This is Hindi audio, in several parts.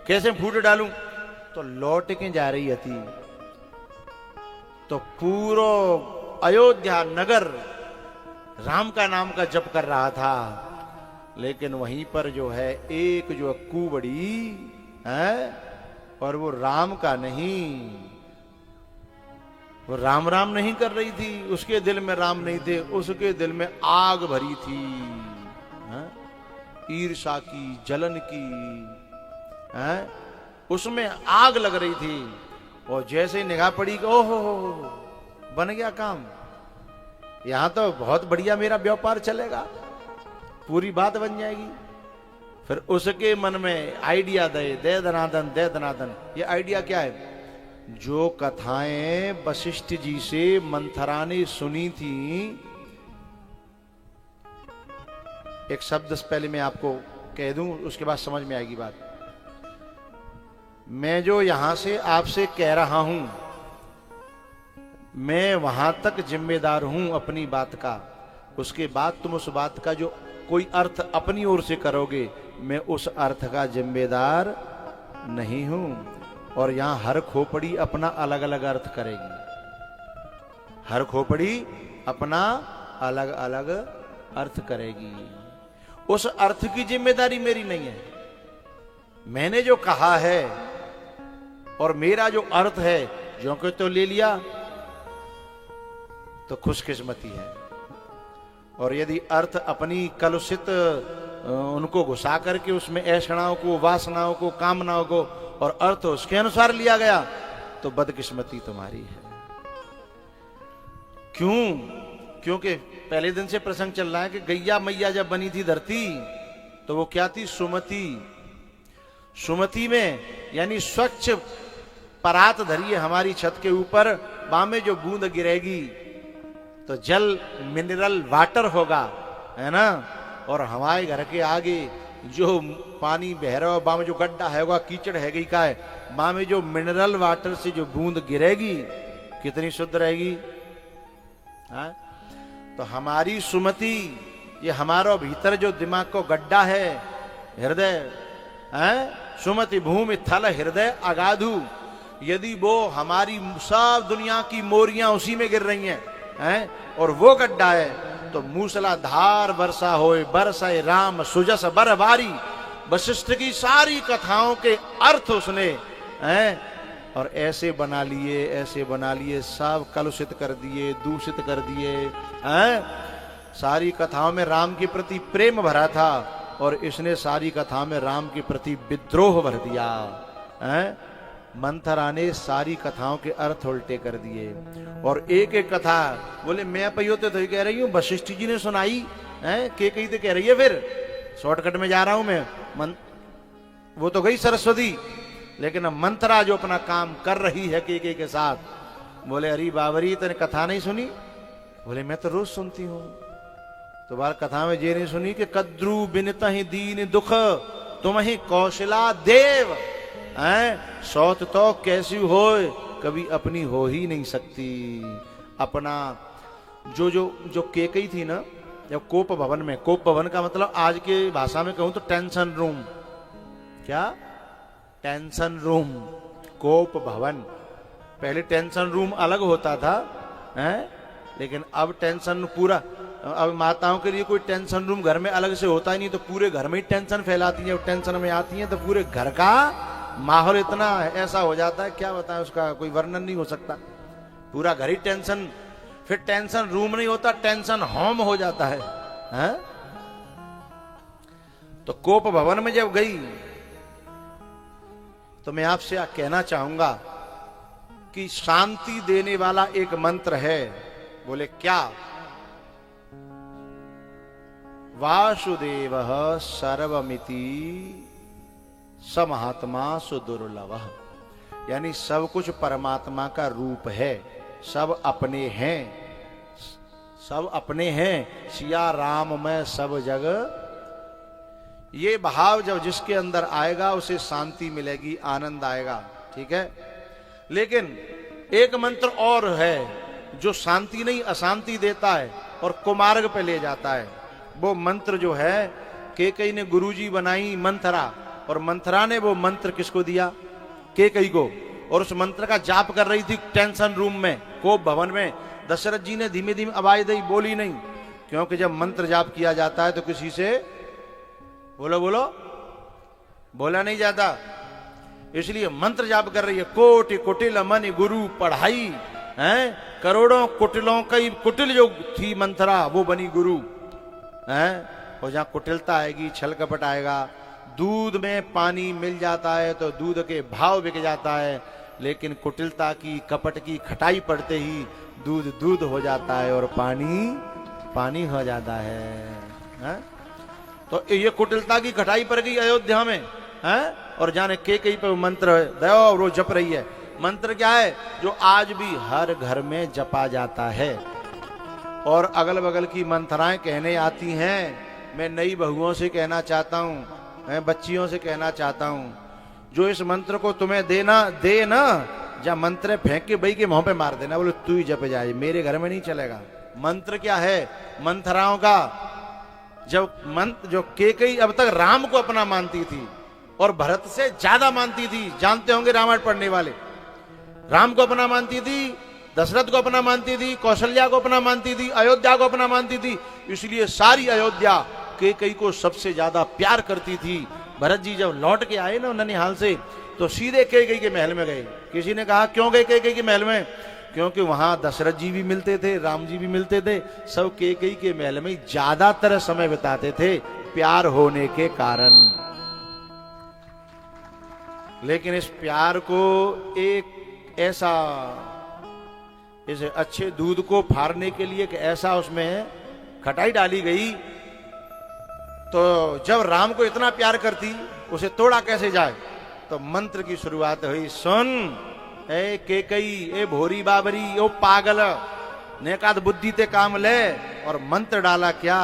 कैसे फूट डालूं? तो लौट के जा रही थी तो पूरा अयोध्या नगर राम का नाम का जप कर रहा था, लेकिन वहीं पर जो है एक जो कुबड़ी है और वो राम का नहीं, वो राम राम नहीं कर रही थी, उसके दिल में राम नहीं थे, उसके दिल में आग भरी थी, ईर्ष्या की, जलन की, उसमें आग लग रही थी। और जैसे ही निगाह पड़ी कि ओहो बन गया काम, यहां तो बहुत बढ़िया मेरा व्यापार चलेगा, पूरी बात बन जाएगी। फिर उसके मन में आइडिया दे दनादन। ये आइडिया क्या है? जो कथाएं वशिष्ठ जी से मंथरा ने सुनी थी, एक शब्द पहले मैं आपको कह दूं, उसके बाद समझ में आएगी बात। मैं जो यहां से आपसे कह रहा हूं, मैं वहां तक जिम्मेदार हूं अपनी बात का, उसके बाद तुम उस बात का जो कोई अर्थ अपनी ओर से करोगे, मैं उस अर्थ का जिम्मेदार नहीं हूं। और यहां हर खोपड़ी अपना अलग अलग अर्थ करेगी, हर खोपड़ी अपना अलग अलग अर्थ करेगी। उस अर्थ की जिम्मेदारी मेरी नहीं है। मैंने जो कहा है और मेरा जो अर्थ है, जो कि तो ले लिया तो खुशकिस्मती है। और यदि अर्थ अपनी कलुषित उनको घुसा करके उसमें ऐषणाओं को, वासनाओं को, कामनाओं को, और अर्थ उसके अनुसार लिया गया, तो बदकिस्मती तुम्हारी है। क्यों? क्योंकि पहले दिन से प्रसंग चल रहा है कि गैया मैया जब बनी थी धरती, तो वो क्या थी? सुमति। सुमति में यानी स्वच्छ परात धरी है हमारी छत के ऊपर, बामे जो बूंद गिरेगी तो जल मिनरल वाटर होगा, है ना। और हमारे घर के आगे जो पानी बह रहा है, बामे जो गड्ढा हैगा, कीचड़ हैगी का है, बामे जो मिनरल वाटर से जो बूंद गिरेगी कितनी शुद्ध रहेगी, हाँ? तो हमारी सुमति, ये हमारा भीतर जो दिमाग को गड्ढा है, हृदय है, सुमति भूमि थल हृदय अगाधु, यदि वो हमारी सब दुनिया की मोरियां उसी में गिर रही हैं, और वो गड्ढा है, तो मूसलाधार वर्षा होए, बरसाए राम सुजस बरबारी। वशिष्ठ की सारी कथाओं के अर्थ उसने और ऐसे बना लिए, सब कलुषित कर दिए, दूषित कर दिए। सारी कथाओं में राम के प्रति प्रेम भरा था, और इसने सारी कथा में राम के प्रति विद्रोह भर दिया। मंथरा ने सारी कथाओं के अर्थ उल्टे कर दिए। और एक एक कथा बोले मैं पयोते तो ही कह रही हूं, वशिष्ठ जी ने सुनाई है, के कही तो कह रही है, फिर शॉर्टकट में जा रहा हूं मैं। वो तो गई सरस्वती, लेकिन अब मंथरा जो अपना काम कर रही है के साथ, बोले अरे बाबरी तने कथा नहीं सुनी? बोले मैं तो रोज सुनती हूं। तो बार कथा में ये नहीं सुनी कि कद्रू बिनता ही दीन दुख तुम ही कौशला देव, सौत तो कैसी हो, कभी अपनी हो ही नहीं सकती। अपना जो केकई थी ना, जब कोप भवन में, कोप भवन का मतलब आज के भाषा में कहूं तो टेंशन रूम, क्या? टेंशन रूम, कोप भवन। पहले टेंशन रूम अलग होता था, लेकिन अब टेंशन पूरा, अब माताओं के लिए कोई टेंशन रूम घर में अलग से होता ही नहीं, तो पूरे घर में ही टेंशन फैलाती है। टेंशन में आती है तो पूरे घर का माहौल इतना ऐसा हो जाता है, क्या बताएं, उसका कोई वर्णन नहीं हो सकता। पूरा घर ही टेंशन, फिर टेंशन रूम नहीं होता, टेंशन होम हो जाता है, तो कोप भवन में जब गई, तो मैं आपसे कहना चाहूंगा कि शांति देने वाला एक मंत्र है। बोले क्या? वासुदेव सर्वमिति स महात्मा सुदुर्लभ, यानी सब कुछ परमात्मा का रूप है, सब अपने हैं, सब अपने हैं, सिया राम में सब जग। ये भाव जब जिसके अंदर आएगा उसे शांति मिलेगी, आनंद आएगा, ठीक है। लेकिन एक मंत्र और है जो शांति नहीं अशांति देता है और कुमार्ग पे ले जाता है। वो मंत्र जो है, केकई ने गुरुजी बनाई मंथरा, और मंथरा ने वो मंत्र किसको दिया? कैकेयी को। और उस मंत्र का जाप कर रही थी टेंशन रूम में, कोप भवन में। दशरथ जी ने धीमे धीमे आवाज दी, बोली नहीं, क्योंकि जब मंत्र जाप किया जाता है तो किसी से बोलो बोलो बोला नहीं जाता, इसलिए मंत्र जाप कर रही है। कोटि कुटिल मन गुरु पढ़ाई है, करोड़ों कुटिलों की कुटिल जो थी मंथरा वो बनी गुरु है। और जहां कुटिलता आएगी, छल कपट आएगा, दूध में पानी मिल जाता है तो दूध के भाव बिक जाता है, लेकिन कुटिलता की कपट की खटाई पड़ते ही दूध दूध हो जाता है और पानी पानी हो जाता है। तो ये कुटिलता की खटाई पड़ गई अयोध्या में है। और जाने कैकेयी पे मंत्र दया और वो जप रही है। मंत्र क्या है? जो आज भी हर घर में जपा जाता है। और अगल बगल की मंथराएं कहने आती हैं, मैं नई बहुओं से कहना चाहता हूं, मैं बच्चियों से कहना चाहता हूं, जो इस मंत्र को तुम्हें दे ना, जा मंत्र फेंक के बई के मुंह पे मार देना, बोले तू ही जप जाए, मेरे घर में नहीं चलेगा। मंत्र क्या है? मंथराओं का जो कैकेयी अब तक राम को अपना मानती थी और भरत से ज्यादा मानती थी, जानते होंगे रामायण पढ़ने वाले, राम को अपना मानती थी, दशरथ को अपना मानती थी, कौशल्या को अपना मानती थी, अयोध्या को अपना मानती थी, इसलिए सारी अयोध्या कैकेयी को सबसे ज्यादा प्यार करती थी। भरत जी जब लौट के आए ना ननिहाल से, तो सीधे कैकेयी के महल में गए। किसी ने कहा क्यों गए कैकेयी के महल में? क्योंकि वहां दशरथ जी भी मिलते थे, राम जी भी मिलते थे, सब कैकेयी के महल में ज्यादातर समय बिताते थे प्यार होने के कारण। लेकिन इस प्यार को एक ऐसा, इस अच्छे दूध को फाड़ने के लिए एक ऐसा उसमें खटाई डाली गई, तो जब राम को इतना प्यार करती उसे तोड़ा कैसे जाए? तो मंत्र की शुरुआत हुई, सुन ए कैकेयी, ए भोरी बाबरी, ओ पागल, नेकाद बुद्धि ते काम ले। और मंत्र डाला क्या?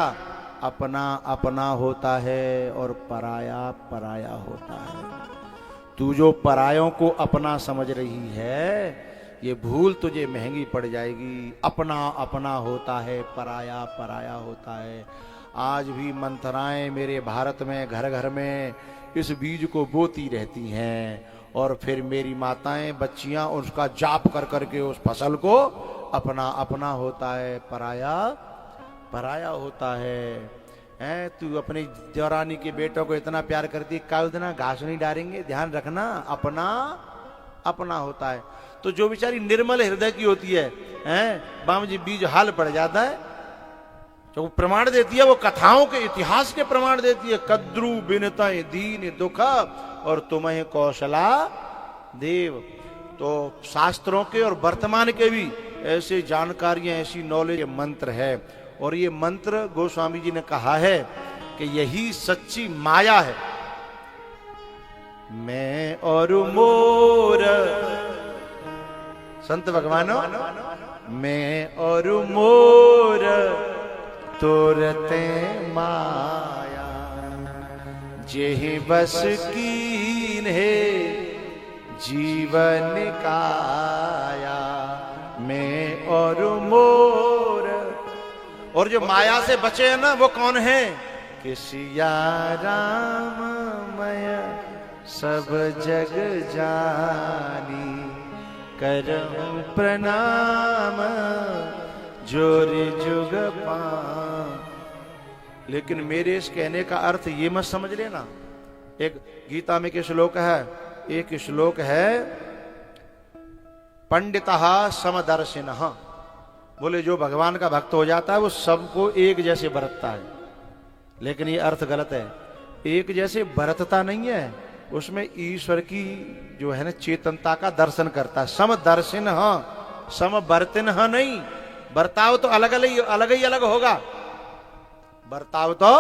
अपना अपना होता है और पराया पराया होता है। तू जो परायों को अपना समझ रही है, ये भूल तुझे महंगी पड़ जाएगी। अपना अपना होता है, पराया पराया होता है। आज भी मंथराएं मेरे भारत में घर घर में इस बीज को बोती रहती हैं, और फिर मेरी माताएं बच्चियां उसका जाप कर करके उस फसल को अपना अपना होता है, पराया पराया होता है। तू अपनी देवरानी के बेटों को इतना प्यार करती, कल दिन घास नहीं डालेंगे, ध्यान रखना, अपना अपना होता है। तो जो बेचारी निर्मल हृदय की होती है, बाम जी बीज हाल पड़ जाता है, जो प्रमाण देती है, वो कथाओं के इतिहास के प्रमाण देती है। कद्रु बिनता दीन दुख और तुम्हें कौशला देव। तो शास्त्रों के और वर्तमान के भी ऐसे जानकारियां, ऐसी नॉलेज मंत्र है। और ये मंत्र गोस्वामी जी ने कहा है कि यही सच्ची माया है। मैं और मोर, संत भगवानों, मैं और मोर तोरते माया, जेहि बस कीन है जीवन काया। मैं और मोर, और जो माया से बचे हैं ना, वो कौन है? कि सिया राम मय सब जग जानी, करऊं प्रणाम जोर जुग पां। लेकिन मेरे इस कहने का अर्थ ये मत समझ लेना। एक गीता में के श्लोक है, एक श्लोक है पंडितः समदर्शिनः, बोले जो भगवान का भक्त हो जाता है वो सबको एक जैसे बरतता है। लेकिन ये अर्थ गलत है। एक जैसे बरतता नहीं है, उसमें ईश्वर की जो है ना चेतनता का दर्शन करता है। समदर्शिन समवर्तिन नहीं, बर्ताव तो अलग अलग होगा, बर्ताव तो